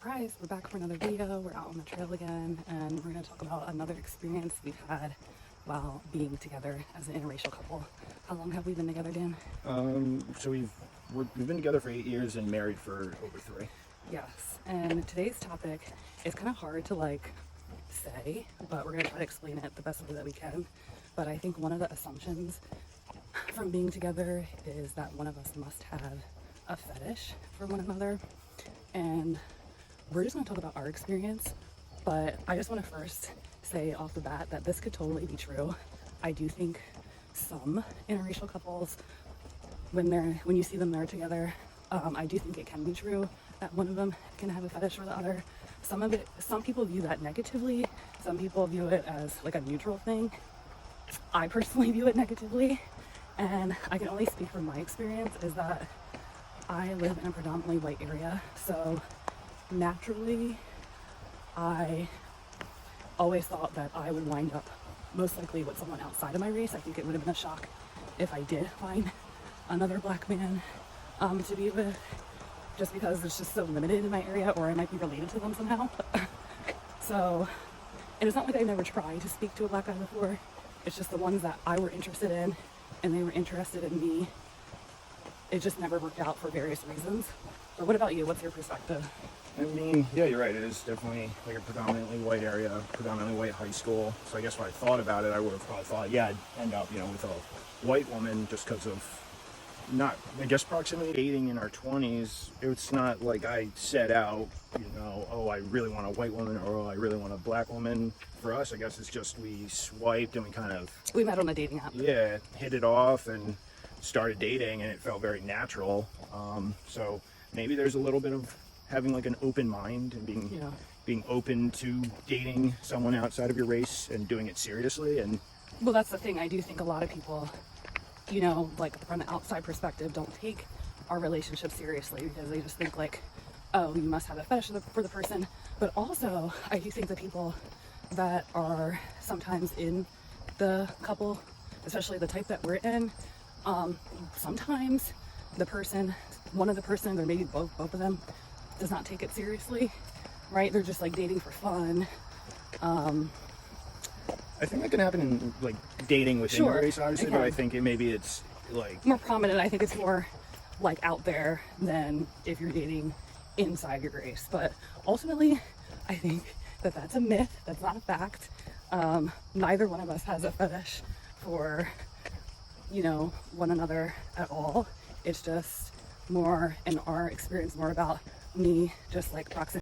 Surprise, we're back for another video. We're out on the trail again, and we're going to talk about another experience we've had while being together as an interracial couple. How long have we been together, Dan? So we've been together for 8 years and married for over 3. Yes, and today's topic is kind of hard to say, but we're going to try to explain it the best way that we can. But I think one of the assumptions from being together is that one of us must have a fetish for one another, and we're just going to talk about our experience. But I just want to first say off the bat that this could totally be true. I do think some interracial couples, when you see them there together, I do think it can be true that one of them can have a fetish for the other. Some people view that negatively. Some people view it as like a neutral thing. I personally view it negatively, and I can only speak from my experience is that I live in a predominantly white area, so naturally I always thought that I would wind up most likely with someone outside of my race. I think it would have been a shock if I did find another black man to be with, just because it's just so limited in my area, or I might be related to them somehow. So, and it's not like I've never tried to speak to a black guy before. It's just the ones that I were interested in and they were interested in me. It just never worked out for various reasons. But what about you? What's your perspective? I mean, yeah, you're right. It is definitely like a predominantly white area, predominantly white high school. So I guess when I thought about it, I would have probably thought, yeah, I'd end up, with a white woman just because of proximity. Dating in our 20s, it's not like I set out, oh, I really want a white woman, or oh, I really want a black woman. For us, I guess it's just we swiped and we met on a dating app. Yeah, hit it off and started dating, and it felt very natural. So maybe there's a little bit of having like an open mind and being open to dating someone outside of your race and doing it seriously. And well, that's the thing. I do think a lot of people, like from the outside perspective, don't take our relationship seriously because they just think like, oh, you must have a fetish for the person. But also, I do think the people that are sometimes in the couple, especially the type that we're in, sometimes one of the person, or maybe both of them, does not take it seriously, right? They're just like dating for fun. I think that can happen in like dating within your race, obviously, but I think it's like more prominent. I think it's more like out there than if you're dating inside your race. But ultimately, I think that that's a myth. That's not a fact. Neither one of us has a fetish for one another at all. It's just more in our experience, more about me just like proximity.